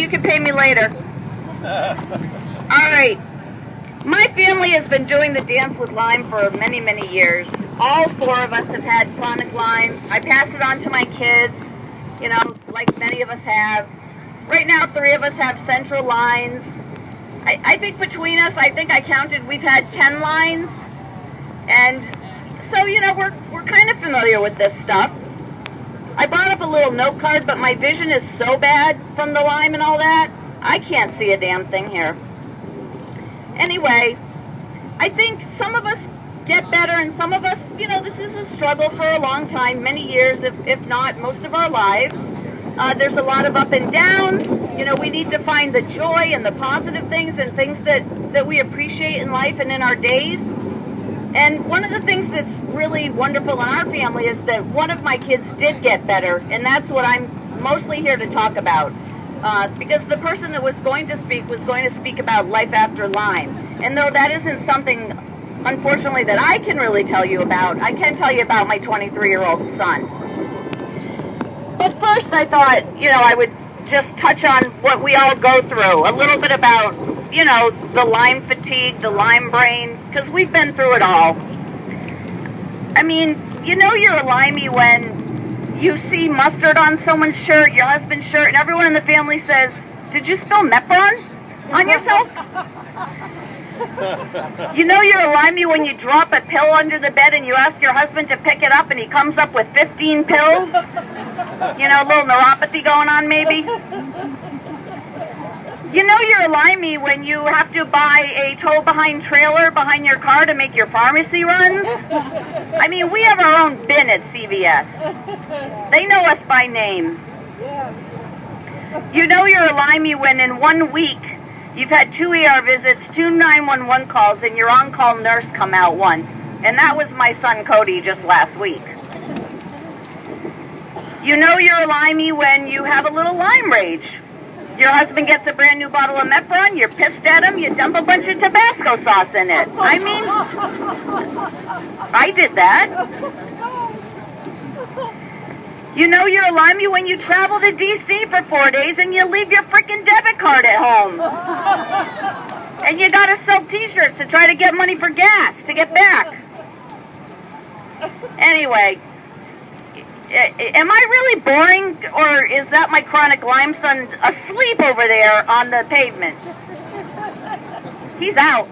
you can pay me later. All right. My family has been doing the Dance with Lyme for many, many years. All four of us have had chronic Lyme. I pass it on to my kids, you know, like many of us have. Right now, 3 of us have central lines. I think between us, I think I counted, we've had 10 lines. And so, you know, we're kind of familiar with this stuff. I brought up a little note card, but my vision is so bad from the Lyme and all that, I can't see a damn thing here. Anyway, I think some of us get better and some of us, you know, this is a struggle for a long time, many years, if not most of our lives. There's a lot of up and downs. You know, we need to find the joy and the positive things and things that we appreciate in life and in our days. And one of the things that's really wonderful in our family is that one of my kids did get better, and that's what I'm mostly here to talk about. Because the person that was going to speak about life after Lyme. And though that isn't something, unfortunately, that I can really tell you about, I can tell you about my 23-year-old son. But first I thought, you know, I would just touch on what we all go through, a little bit about, you know, the Lyme fatigue, the Lyme brain, because we've been through it all. I mean, you know you're a Limey when you see mustard on someone's shirt, your husband's shirt, and everyone in the family says, "Did you spill Mepron on yourself?" You know you're a Limey when you drop a pill under the bed and you ask your husband to pick it up and he comes up with 15 pills? You know, a little neuropathy going on maybe? You know you're a Limey when you have to buy a tow-behind trailer behind your car to make your pharmacy runs? I mean, we have our own bin at CVS. They know us by name. You know you're a Limey when in 1 week you've had 2 ER visits, 2 911 calls, and your on-call nurse come out once. And that was my son Cody just last week. You know you're a Limey when you have a little Lyme rage. Your husband gets a brand new bottle of Mepron, you're pissed at him, you dump a bunch of Tabasco sauce in it. I mean, I did that. You know you're a Limey when you travel to D.C. for 4 days and you leave your freaking debit card at home. And you gotta sell t-shirts to try to get money for gas to get back. Anyway, am I really boring, or is that my chronic Lyme son asleep over there on the pavement? He's out.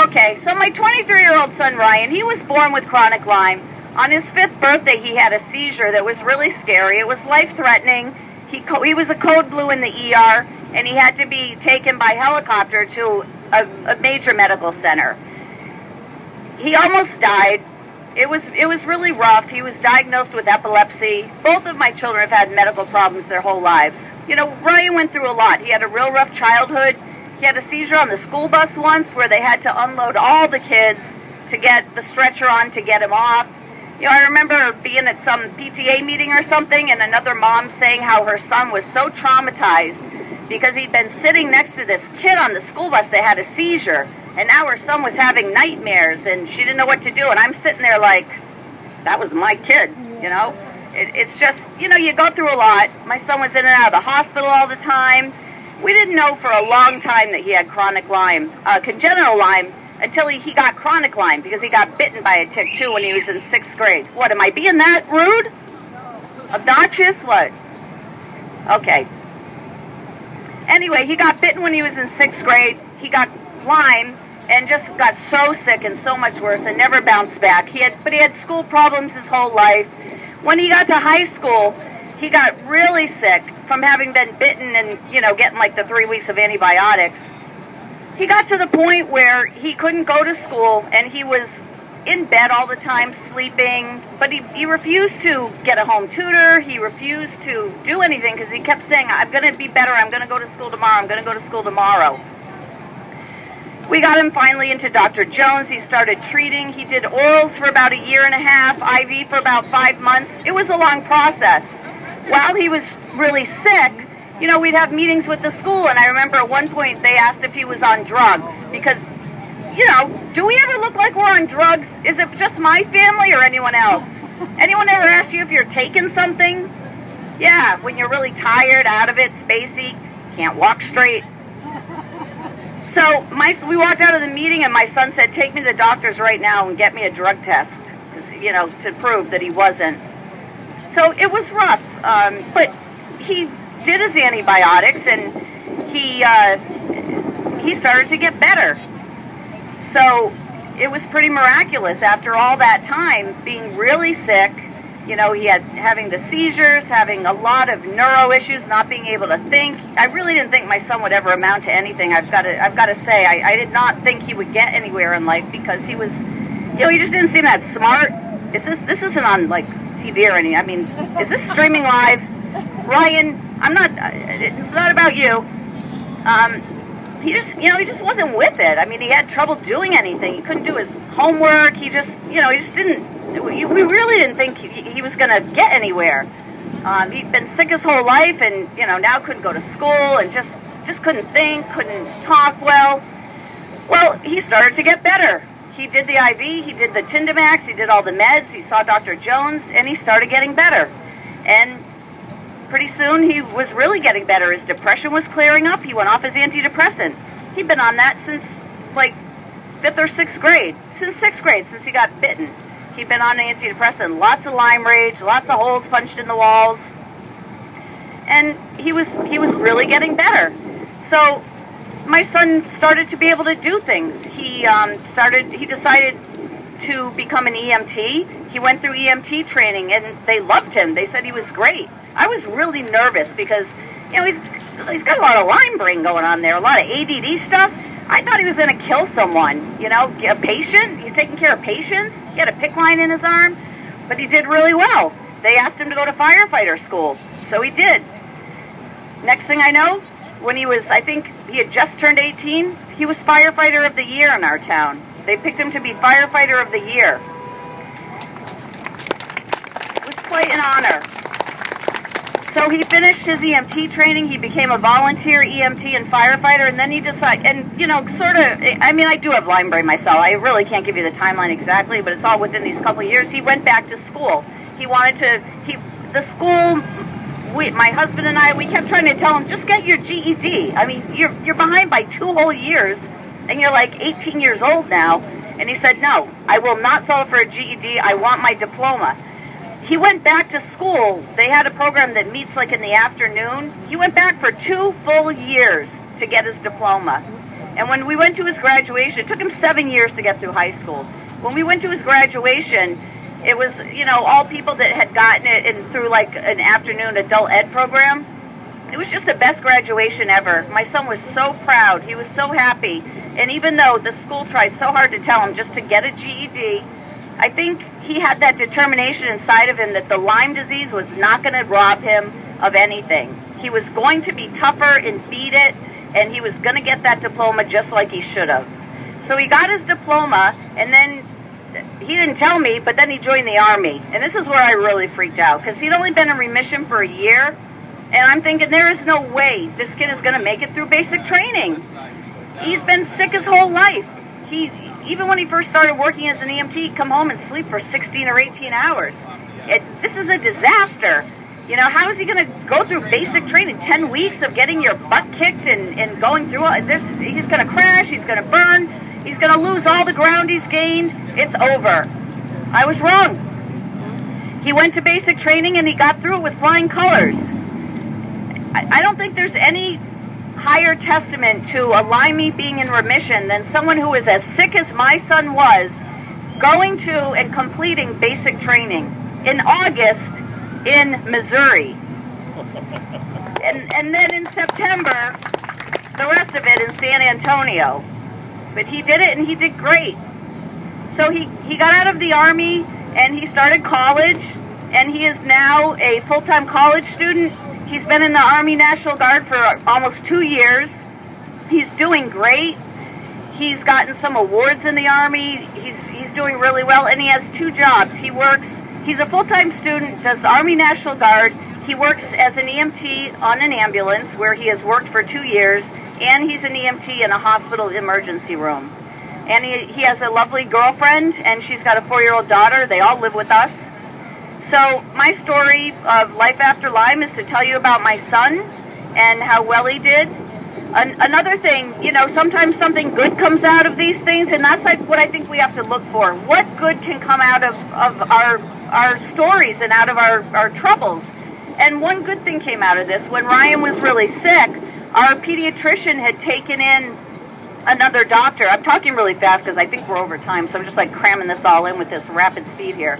Okay, so my 23-year-old son Ryan, he was born with chronic Lyme. On his 5th birthday, he had a seizure that was really scary. It was life-threatening. He was a code blue in the ER, and he had to be taken by helicopter to a major medical center. He almost died. It was really rough. He was diagnosed with epilepsy. Both of my children have had medical problems their whole lives. You know, Ryan went through a lot. He had a real rough childhood. He had a seizure on the school bus once where they had to unload all the kids to get the stretcher on to get him off. You know, I remember being at some PTA meeting or something and another mom saying how her son was so traumatized because he'd been sitting next to this kid on the school bus that had a seizure, and now her son was having nightmares and she didn't know what to do. And I'm sitting there like, that was my kid, you know? It's just, you know, you go through a lot. My son was in and out of the hospital all the time. We didn't know for a long time that he had chronic Lyme, congenital Lyme, until he got chronic Lyme, because he got bitten by a tick too when he was in 6th grade. What, am I being that rude? Obnoxious? What? Okay. Anyway, he got bitten when he was in 6th grade. He got Lyme and just got so sick and so much worse and never bounced back. But he had school problems his whole life. When he got to high school, he got really sick from having been bitten and, you know, getting like the 3 weeks of antibiotics. He got to the point where he couldn't go to school and he was in bed all the time sleeping, but he refused to get a home tutor. He refused to do anything because he kept saying, I'm going to be better, I'm going to go to school tomorrow, I'm going to go to school tomorrow. We got him finally into Dr. Jones. He started treating. He did orals for about 1.5 years, IV for about 5 months. It was a long process. While he was really sick, you know, we'd have meetings with the school, and I remember at one point they asked if he was on drugs, because, you know, do we ever look like we're on drugs? Is it just my family or anyone else? Anyone ever ask you if you're taking something? Yeah, when you're really tired, out of it, spacey, can't walk straight. So we walked out of the meeting, and my son said, "Take me to the doctor's right now and get me a drug test, to prove that he wasn't." So it was rough, but he did his antibiotics, and he started to get better. So it was pretty miraculous after all that time being really sick. He having the seizures, having a lot of neuro issues, not being able to think. I really didn't think my son would ever amount to anything. I've got to say, I did not think he would get anywhere in life, because he was, he just didn't seem that smart. This isn't on like TV or anything. I mean, is this streaming live? Ryan, it's not about you. He just wasn't with it. I mean, he had trouble doing anything. He couldn't do his homework. He just didn't. We really didn't think he was going to get anywhere. He'd been sick his whole life, and now couldn't go to school, and just couldn't think, couldn't talk well. Well, he started to get better. He did the IV, he did the Tindamax, he did all the meds, he saw Dr. Jones, and he started getting better. And pretty soon he was really getting better. His depression was clearing up. He went off his antidepressant. He'd been on that since like 5th or 6th grade. Since 6th grade, since he got bitten. He'd been on an antidepressant. Lots of Lyme rage, lots of holes punched in the walls. And he was really getting better. So my son started to be able to do things. He decided to become an EMT. He went through EMT training, and they loved him. They said he was great. I was really nervous because, he's got a lot of Lyme brain going on there, a lot of ADD stuff. I thought he was going to kill someone, a patient. He's taking care of patients. He had a PICC line in his arm, but he did really well. They asked him to go to firefighter school, so he did. Next thing I know, when I think he had just turned 18, he was firefighter of the year in our town. They picked him to be firefighter of the year. It was quite an honor. So he finished his EMT training, he became a volunteer EMT and firefighter, and then he decided, I do have Lyme brain myself. I really can't give you the timeline exactly, but it's all within these couple of years. He went back to school. My husband and I, we kept trying to tell him, just get your GED. I mean, you're behind by 2 whole years, and you're like 18 years old now. And he said, no, I will not settle for a GED. I want my diploma. He went back to school. They had a program that meets like in the afternoon. He went back for 2 full years to get his diploma. And when we went to his graduation, it took him 7 years to get through high school. When we went to his graduation, it was, all people that had gotten it through like an afternoon adult ed program. It was just the best graduation ever. My son was so proud. He was so happy. And even though the school tried so hard to tell him just to get a GED, I think he had that determination inside of him that the Lyme disease was not going to rob him of anything. He was going to be tougher and beat it, and he was going to get that diploma just like he should have. So he got his diploma, and then he didn't tell me, but then he joined the Army. And this is where I really freaked out, because he'd only been in remission for a year, and I'm thinking there is no way this kid is going to make it through basic training. He's been sick his whole life. Even when he first started working as an EMT, he'd come home and sleep for 16 or 18 hours. This is a disaster. How is he going to go through basic training? 10 weeks of getting your butt kicked and going through all this? He's going to crash. He's going to burn. He's going to lose all the ground he's gained. It's over. I was wrong. He went to basic training and he got through it with flying colors. I don't think there's any higher testament to a Lyme being in remission than someone who is as sick as my son was, going to and completing basic training in August in Missouri. And then in September, the rest of it in San Antonio. But he did it, and he did great. So he got out of the Army, and he started college, and he is now a full-time college student. He's been in the Army National Guard for almost 2 years. He's doing great. He's gotten some awards in the Army. He's doing really well, and he has 2 jobs. He's a full-time student, does the Army National Guard. He works as an EMT on an ambulance, where he has worked for 2 years, and he's an EMT in a hospital emergency room. And he has a lovely girlfriend, and she's got a 4-year-old daughter. They all live with us. So my story of life after Lyme is to tell you about my son and how well he did. Another thing, sometimes something good comes out of these things, and that's like what I think we have to look for. What good can come out of our stories and out of our troubles? And one good thing came out of this. When Ryan was really sick, our pediatrician had taken in another doctor. I'm talking really fast because I think we're over time, so I'm just like cramming this all in with this rapid speed here.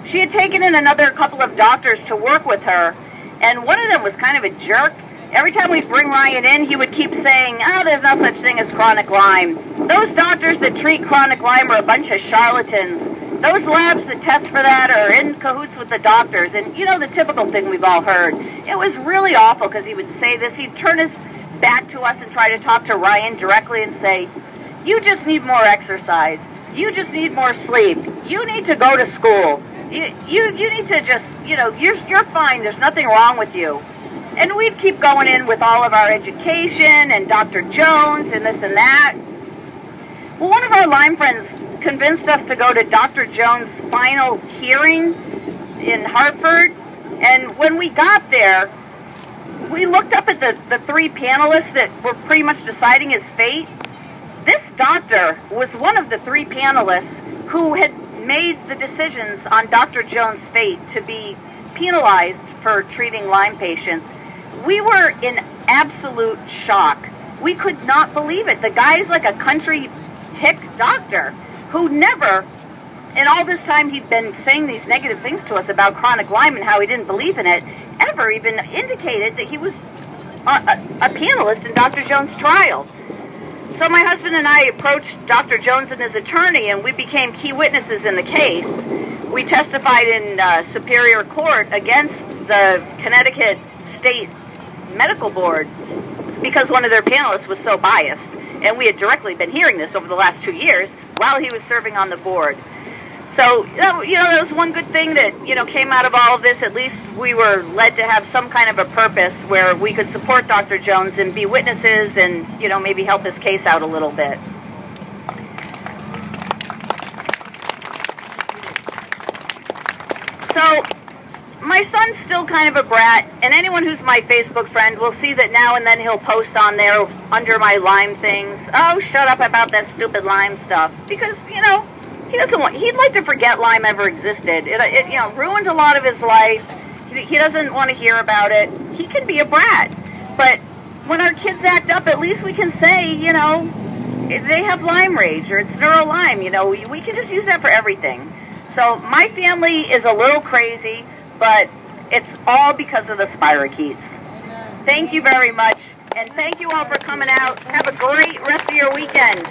She had taken in another couple of doctors to work with her, and one of them was kind of a jerk. Every time we'd bring Ryan in, he would keep saying, there's no such thing as chronic Lyme. Those doctors that treat chronic Lyme are a bunch of charlatans. Those labs that test for that are in cahoots with the doctors. And, the typical thing we've all heard. It was really awful because he would say this. He'd turn his back to us and try to talk to Ryan directly and say, you just need more exercise. You just need more sleep. You need to go to school. You need to just, you're fine. There's nothing wrong with you. And we'd keep going in with all of our education and Dr. Jones and this and that. Well, one of our Lyme friends convinced us to go to Dr. Jones' final hearing in Hartford. And when we got there, we looked up at the three panelists that were pretty much deciding his fate. This doctor was one of the three panelists who had made the decisions on Dr. Jones' fate to be penalized for treating Lyme patients. We were in absolute shock. We could not believe it. The guy's like a country hick doctor who never, in all this time he'd been saying these negative things to us about chronic Lyme and how he didn't believe in it, ever even indicated that he was a panelist in Dr. Jones' trial. So my husband and I approached Dr. Jones and his attorney, and we became key witnesses in the case. We testified in Superior Court against the Connecticut State Medical Board because one of their panelists was so biased. And we had directly been hearing this over the last 2 years while he was serving on the board. So, that was one good thing that, came out of all of this. At least we were led to have some kind of a purpose where we could support Dr. Jones and be witnesses and, maybe help his case out a little bit. So, my son's still kind of a brat, and anyone who's my Facebook friend will see that now and then he'll post on there under my Lyme things, oh, shut up about that stupid Lyme stuff, because, he'd like to forget Lyme ever existed. It ruined a lot of his life. He doesn't want to hear about it. He can be a brat, but when our kids act up, at least we can say, they have Lyme rage, or it's neuro-Lyme, we can just use that for everything. So my family is a little crazy, but it's all because of the spirochetes. Thank you very much, and thank you all for coming out. Have a great rest of your weekend.